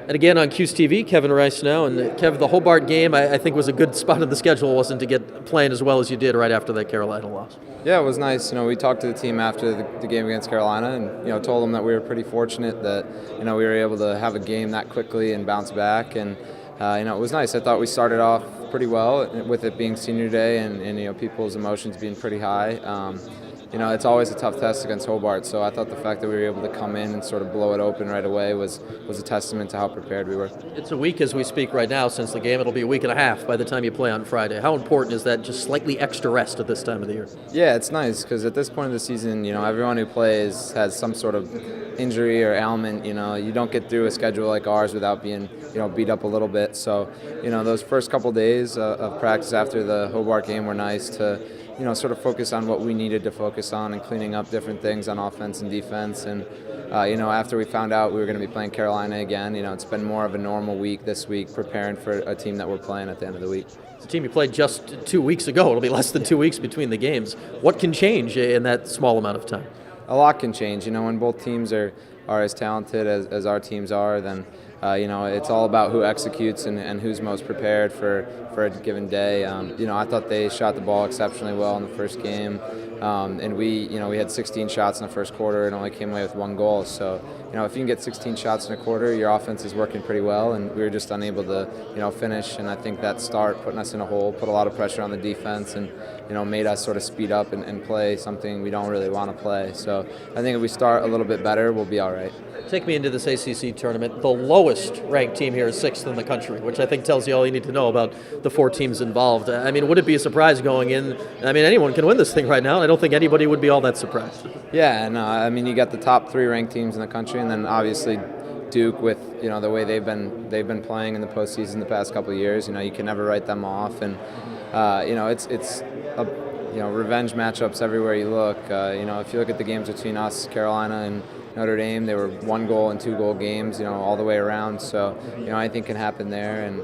And again on Cuse TV, Kevin Rice now. And Kev, the Hobart game, I think was a good spot in the schedule, wasn't to get playing as well as you did right after that Carolina loss. Yeah, it was nice. We talked to the team after the game against Carolina, and told them that we were pretty fortunate that we were able to have a game that quickly and bounce back. And it was nice. I thought we started off pretty well with it being senior day and people's emotions being pretty high. It's always a tough test against Hobart, so I thought the fact that we were able to come in and sort of blow it open right away was a testament to how prepared we were. It's a week as we speak right now since the game. It'll be a week and a half by the time you play on Friday. How important is that, just slightly extra rest at this time of the year? Yeah, it's nice because at this point of the season, everyone who plays has some sort of injury or ailment. You don't get through a schedule like ours without being beat up a little bit. So those first couple days of practice after the Hobart game were nice to sort of focus on what we needed to focus on and cleaning up different things on offense and defense. And, after we found out we were going to be playing Carolina again, it's been more of a normal week this week preparing for a team that we're playing at the end of the week. It's a team you played just 2 weeks ago. It'll be less than 2 weeks between the games. What can change in that small amount of time? A lot can change. When both teams are as talented as our teams are, then it's all about who executes and who's most prepared for a given day. I thought they shot the ball exceptionally well in the first game, and we had 16 shots in the first quarter and only came away with 1 goal. So if you can get 16 shots in a quarter, your offense is working pretty well, and we were just unable to finish. And I think that start putting us in a hole put a lot of pressure on the defense and made us sort of speed up and play something we don't really want to play. So I think if we start a little bit better, we'll be all right. Take me into this ACC tournament. The lowest ranked team here is 6th in the country, which I think tells you all you need to know about the 4 teams involved. Would it be a surprise going in? Anyone can win this thing right now, and I don't think anybody would be all that surprised. Yeah, no, you got the top 3 ranked teams in the country, and then obviously Duke with the way they've been playing in the postseason the past couple of years. You can never write them off, and it's revenge matchups everywhere you look. If you look at the games between us, Carolina, and Notre Dame, they were 1-goal and 2-goal games, all the way around. So, anything can happen there. And,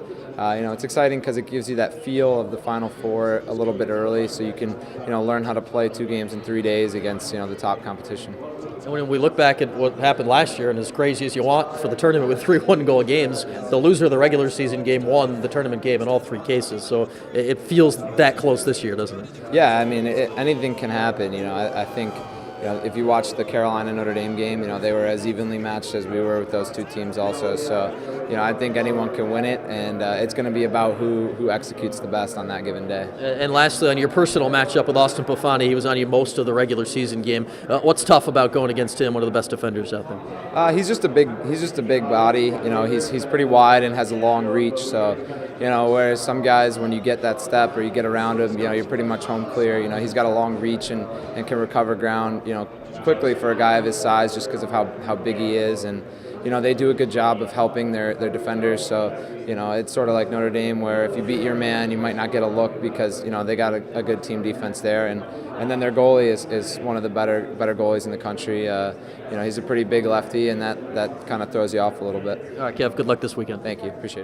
it's exciting because it gives you that feel of the Final Four a little bit early, so you can, learn how to play 2 games in 3 days against, the top competition. And when we look back at what happened last year, and as crazy as you want for the tournament with 3 1-goal games, the loser of the regular season game won the tournament game in all 3 cases. So it feels that close this year, doesn't it? Yeah, anything can happen. I think if you watch the Carolina-Notre Dame game, they were as evenly matched as we were with those 2 teams also. So, I think anyone can win it, and it's going to be about who executes the best on that given day. And lastly, on your personal matchup with Austin Pofani, he was on you most of the regular season game. What's tough about going against him, one of the best defenders out there? He's just a big body. He's pretty wide and has a long reach. So, whereas some guys, when you get that step or you get around him, you're pretty much home clear. He's got a long reach and can recover ground, quickly for a guy of his size just because of how big he is. And, they do a good job of helping their defenders. So, it's sort of like Notre Dame where if you beat your man, you might not get a look because, they got a good team defense there. And then their goalie is one of the better goalies in the country. He's a pretty big lefty, and that kind of throws you off a little bit. All right, Kev, good luck this weekend. Thank you. Appreciate it.